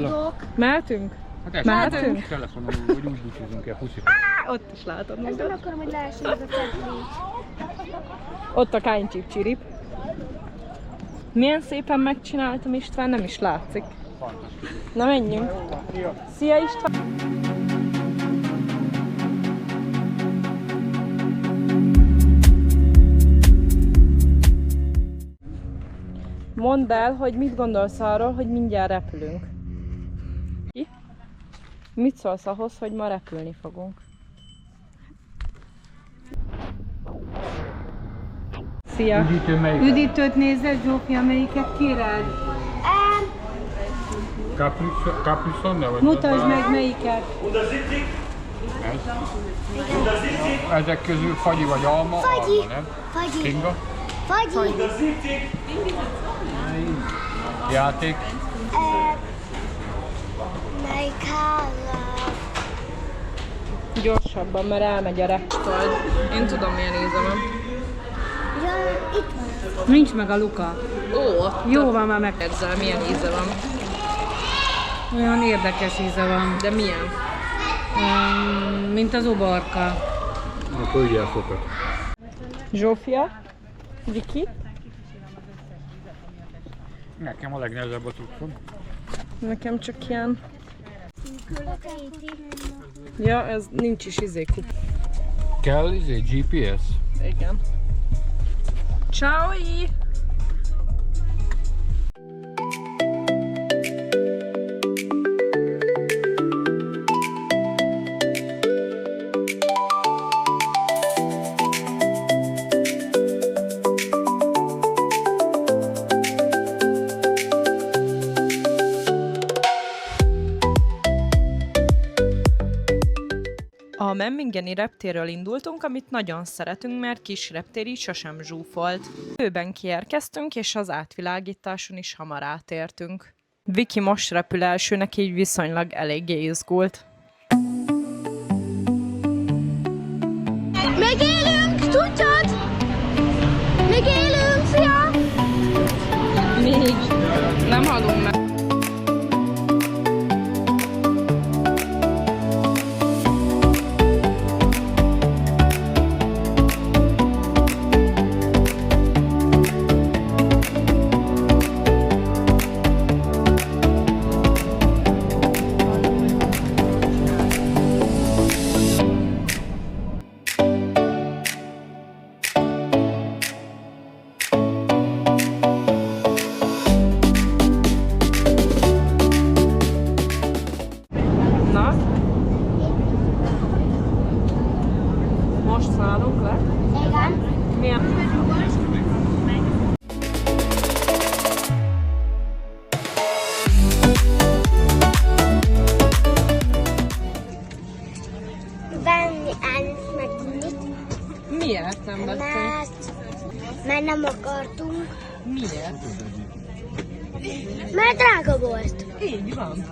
tudok. Mehetünk? Mehetünk? Telefonon vagy úgy búcsúzunk el, puszi. Ott is látod Ezt magad. nem akarom, hogy lehessen ez a cetli. Ott a kánycsip csirip. Milyen szépen megcsináltam, István, nem is látszik. Na menjünk. Szia István! Mondd el, hogy mit gondolsz arról, hogy mindjárt repülünk. Ki? Mit szólsz ahhoz, hogy ma repülni fogunk? Szia! Üdítő melyik? Üdítőt nézed, Zsófia, melyiket király? Capricson, vagy? Mutasd meg melyiket. Ezek közül fagyi vagy alma? Fagyi. Alma, nem? Fagyi. Kinga? Fagyi. Játék? Melyik hála? Gyorsabban, mert elmegy a reptold. Én tudom, milyen íze van. Ja, itt van. Nincs meg a luka. Ó, ott Jó van, már meg. ezzel milyen íze van. Olyan érdekes íze van. De milyen? Mint az uborka. Akkor ugye elfogad. Zsófia? Viki? Nekem a legnehezebb a cuccom. Nekem csak ilyen... Ja, ez nincs is izékup. Kell GPS? Igen. Ciao! A Memmingeni reptérről indultunk, amit nagyon szeretünk, mert kis reptér így sosem zsúfolt. Időben kiérkeztünk, és az átvilágításon is hamar átértünk. Viki most repül elsőnek, így viszonylag eléggé izgult. Megélünk, tudod? Megélünk, szia! Még nem halunk meg. Most szállunk le? Igen. Milyen? Venni elnök meg innit, Miért nem vettünk? mert nem akartunk, Miért? mert drága volt. Így van.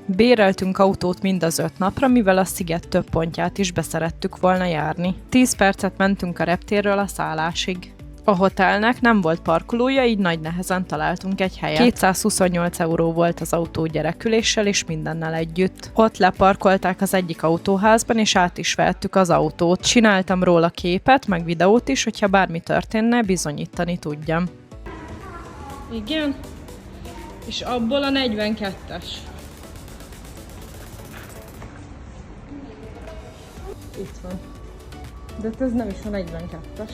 Béreltünk autót mind az 5 napra, mivel a sziget több pontját is beszerettük volna járni. 10 percet mentünk a reptérről a szállásig. A hotelnek nem volt parkolója, így nagy nehezen találtunk egy helyet. 228 euró volt az autó gyereküléssel és mindennel együtt. Ott leparkolták az egyik autóházban, és át is vettük az autót. Csináltam róla képet, meg videót is, hogyha bármi történne, bizonyítani tudjam. Igen? És abból a 42-es. Itt van. De ez nem is a 42-es.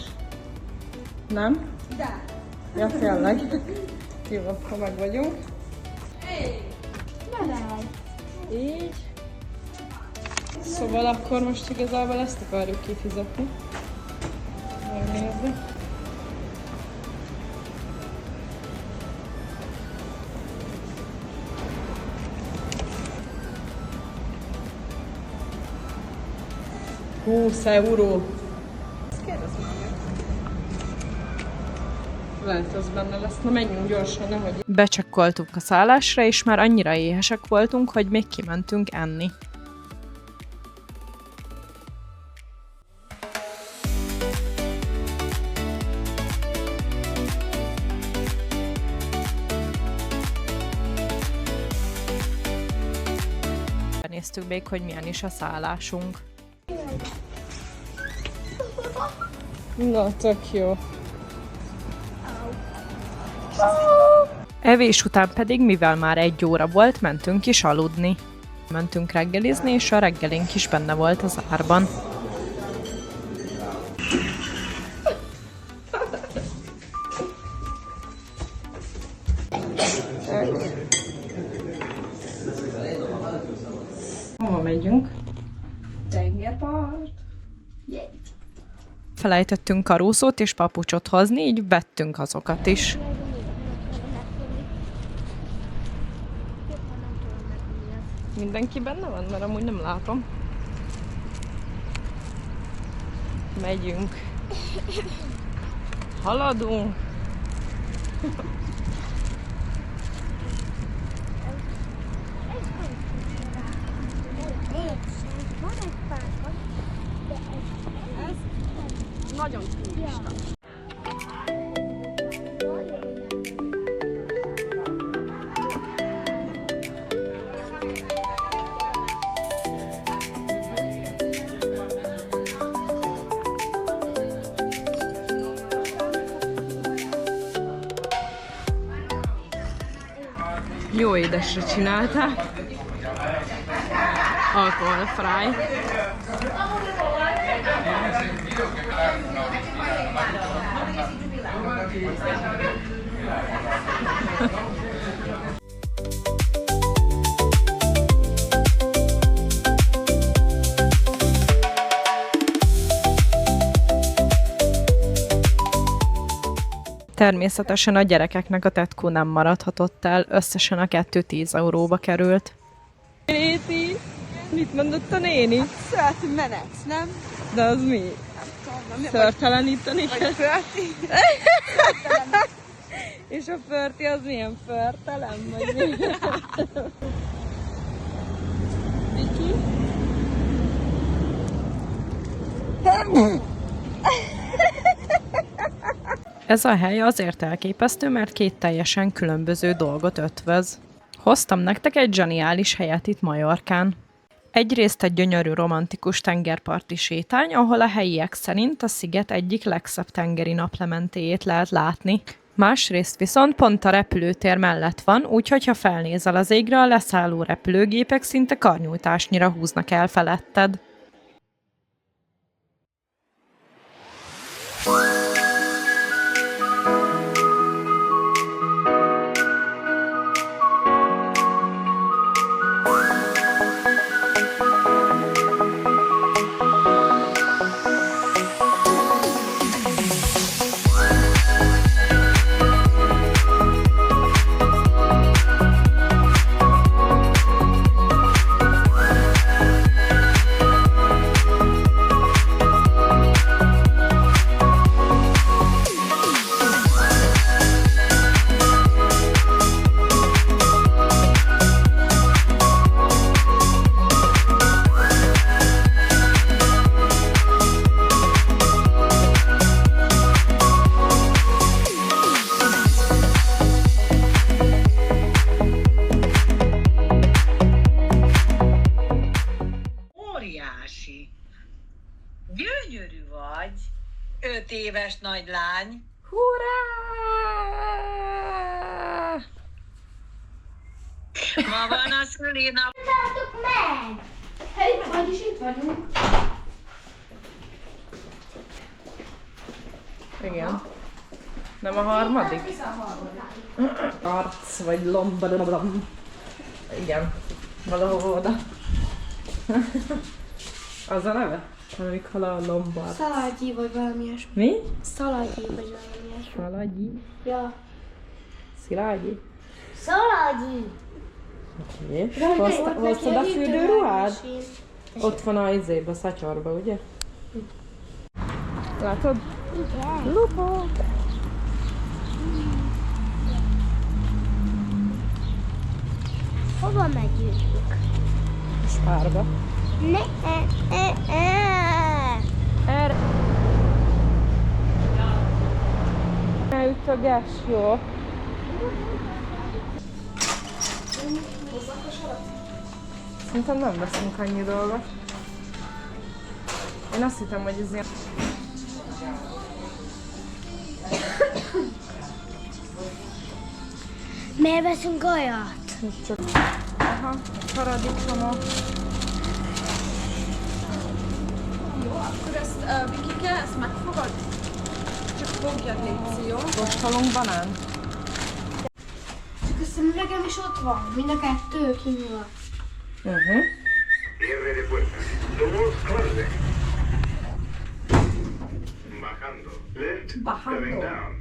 Nem? De. Ja, tényleg. Jó, akkor meg vagyunk. Így. Szóval akkor most igazából ezt akarjuk kifizetni. Megnézni. €20. Ezt kérdezzük meg. Lehet, az benne lesz. Na menjünk gyorsan, nehogy... Becsekkoltunk a szállásra, és már annyira éhesek voltunk, hogy még kimentünk enni. Néztük még, hogy milyen is a szállásunk. Na, tök jó. Evés után pedig, mivel már 1 óra volt, mentünk is aludni. Mentünk reggelizni, és a reggelink is benne volt az árban. Hova megyünk? Tengerpart. Felejtettünk karószót és papucsot hozni, így vettünk azokat is. Mindenki benne van, mert amúgy nem látom. Megyünk. Haladunk. Nagyon turista. Jó édesre csinálták. Alkoholfrei. Természetesen a gyerekeknek a tetkó nem maradhatott el, összesen a 2 €10 került. Néti, mit mondott a néni? Szörti menet, nem? De az mi? Szörteleníteni kell? Vagy förti? És a förti az milyen förtelen? Vagy mi? Viki? Ez a hely azért elképesztő, mert 2 teljesen különböző dolgot ötvöz. Hoztam nektek egy zseniális helyet itt Majorkán. Egyrészt egy gyönyörű romantikus tengerparti sétány, ahol a helyiek szerint a sziget egyik legszebb tengeri naplementéjét lehet látni. Másrészt viszont pont a repülőtér mellett van, úgyhogy ha felnézel az égre, a leszálló repülőgépek szinte karnyújtásnyira húznak el feletted. Gyönyörű vagy, 5 éves nagylány. Hurrá! Ma van a szülinap. Tudjátok meg! Hey, vagyis itt vagyunk. Igen. Nem a harmadik? Arc vagy lombadabam. Igen. Valahol oda. Az a neve? Amik hal a lombard. Szalágyi vagy valami ilyesmi. Mi? Szalágyi vagy valami ilyesmi. Szalágyi? Ja. Szilágyi? Szalágyi! Oké. Hoztad a fürdőruhád? Ott van a izébe, a szatyorba, ugye? Látod? Igen. Lupa! Hova megyünk? Spárba. Erre. Elütöges, jó. Szerintem nem veszünk annyi dolgot. Én azt hittem, hogy ez ilyen... Miért veszünk olyat? Csak... Aha, paradicsomok. Jó, akkor ezt Vikike, ezt megfogad? Csak fogjad, légy, jó? Kóstolunk banán? Csak a szemüvegem is ott van. Mind a kettő kinyúl. Cierre de puertas. Doors closing. Bajando. Lift. Coming down.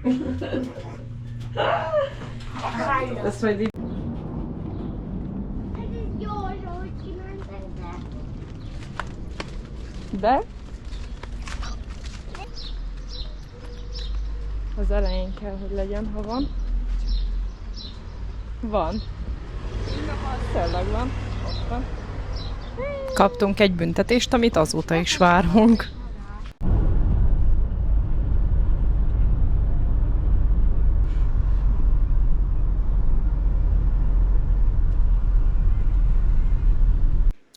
Ezt majd így... Jó, hogy csináltak, De? Az elején kell, hogy legyen, ha van. Van. Tényleg van. Ott van. Kaptunk egy büntetést, amit azóta is várunk.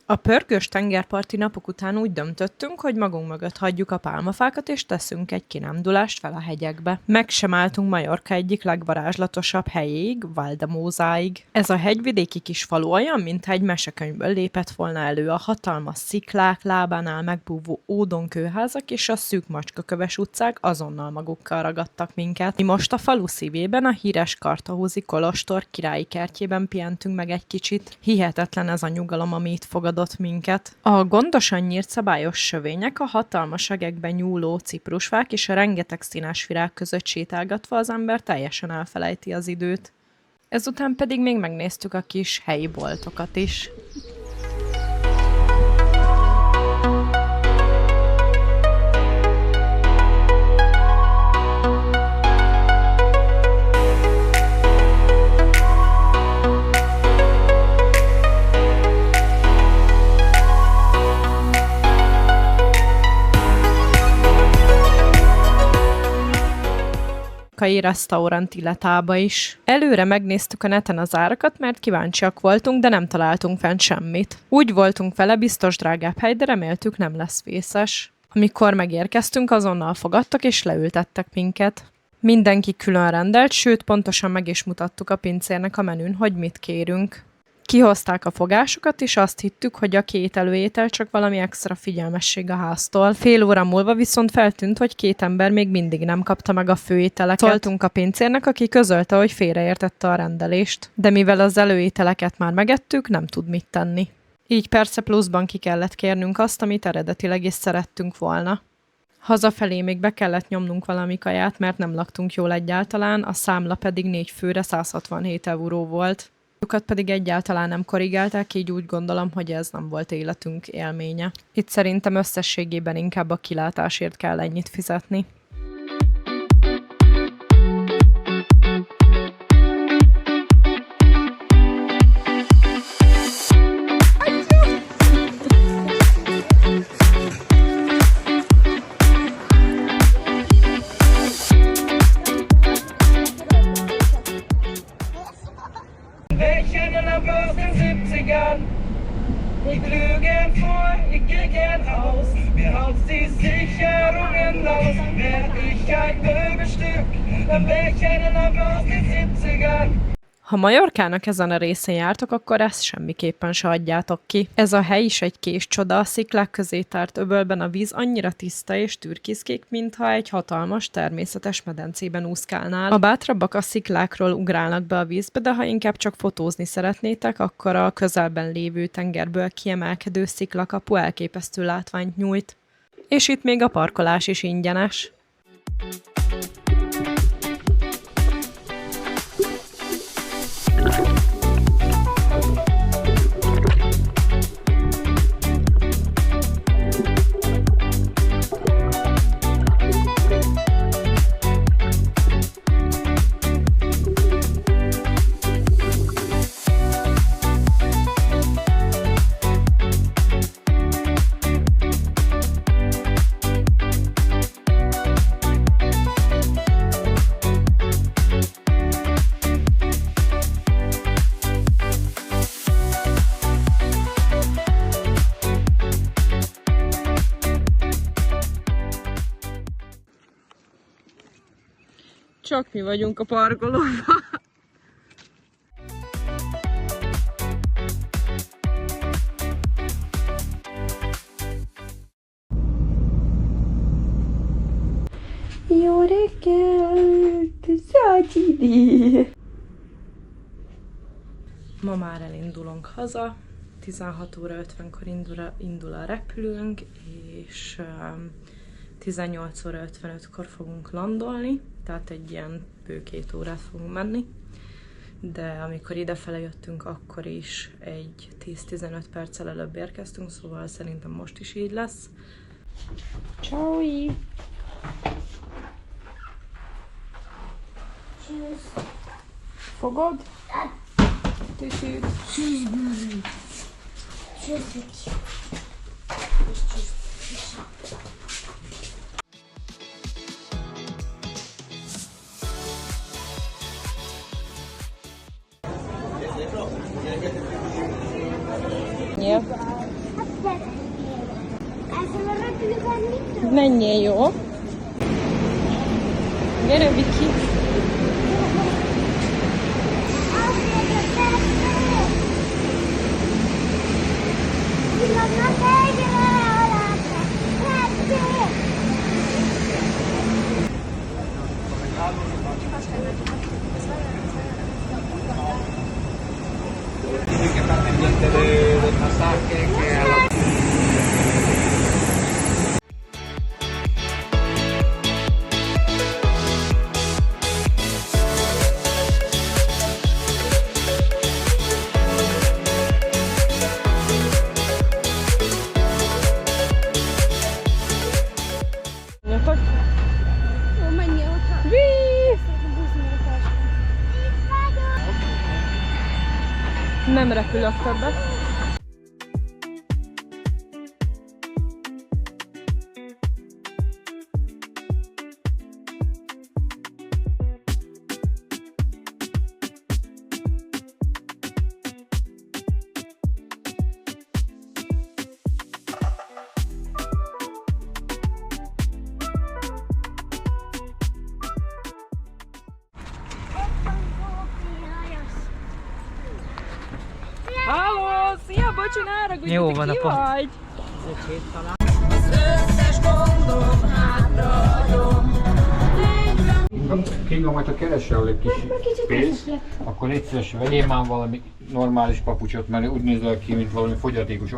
A pörgős tengerparti napok után úgy döntöttünk, hogy magunk mögött hagyjuk a pálmafákat, és teszünk egy kirámdulást fel a hegyekbe. Meg sem álltunk Majorka egyik legvarázslatosabb helyéig, Valdemózáig. Ez a hegyvidéki kis falu olyan, mintha egy mesekönyvből lépett volna elő. A hatalmas sziklák, lábánál megbúvó ódonkőházak és a szűk macskaköves utcák azonnal magukkal ragadtak minket. Mi most a falu szívében, a híres Kartahúzi kolostor királyi kertjében pihentünk meg egy kicsit. Hihetetlen ez a nyugalom, ami itt fogadott minket. A gondosan nyírt szabályos sövények, a hatalmas egekben nyúló ciprusfák és a rengeteg színes virág között sétálgatva az ember teljesen elfelejti az időt. Ezután pedig még megnéztük a kis helyi boltokat is. Restaurant Illetába is. Előre megnéztük a neten az árakat, mert kíváncsiak voltunk, de nem találtunk fent semmit. Úgy voltunk vele, biztos drágább hely, de reméltük nem lesz vészes. Amikor megérkeztünk, azonnal fogadtak és leültettek minket. Mindenki külön rendelt, sőt pontosan meg is mutattuk a pincérnek a menün, hogy mit kérünk. Kihozták a fogásokat, és azt hittük, hogy a két előétel csak valami extra figyelmesség a háztól. Fél óra múlva viszont feltűnt, hogy két ember még mindig nem kapta meg a főételeket. Szóltunk a pincérnek, aki közölte, hogy félreértette a rendelést. De mivel az előételeket már megettük, nem tud mit tenni. Így persze pluszban ki kellett kérnünk azt, amit eredetileg is szerettünk volna. Hazafelé még be kellett nyomnunk valami kaját, mert nem laktunk jól egyáltalán, a számla pedig 4 főre 167 euró volt. Őket pedig egyáltalán nem korrigálták, így úgy gondolom, hogy ez nem volt életünk élménye. Itt szerintem összességében inkább a kilátásért kell ennyit fizetni. Ich glüh gern vor, ich geh gern aus. Mir haut's die Sicherungen raus. Wär ich ein Möbelstück, dann wär ich eine Lampe aus den 70ern. Ha Majorkának ezen a részén jártok, akkor ezt semmiképpen se adjátok ki. Ez a hely is egy kés csoda, a sziklák közé tárt öbölben a víz annyira tiszta és türkiszkék, mintha egy hatalmas természetes medencében úszkálnál. A bátrabbak a sziklákról ugrálnak be a vízbe, de ha inkább csak fotózni szeretnétek, akkor a közelben lévő tengerből kiemelkedő sziklakapu elképesztő látványt nyújt. És itt még a parkolás is ingyenes. Csak mi vagyunk a parkolóban. Jó reggelt, Zágyidi! Ma már elindulunk haza, 16 óra 50-kor indul a repülőnk, és 18 óra 55-kor fogunk landolni, tehát egy ilyen bő 2 órát fogunk menni, de amikor idefele jöttünk, akkor is egy 10-15 perccel előbb érkeztünk, szóval szerintem most is így lesz. Ciao! Fogod? Tüsít. Ja. Menjél, jó? Gyere, Viki! Nem repülök többet. Halló! Szia, bocsi, ne haragudj, Jó te van, ki apa. vagy? Kinga, majd ha keresel egy kis pénzt, akkor légy szíves, vegyél már valami normális papucsot, mert úgy nézel ki, mint valami fogyatékos.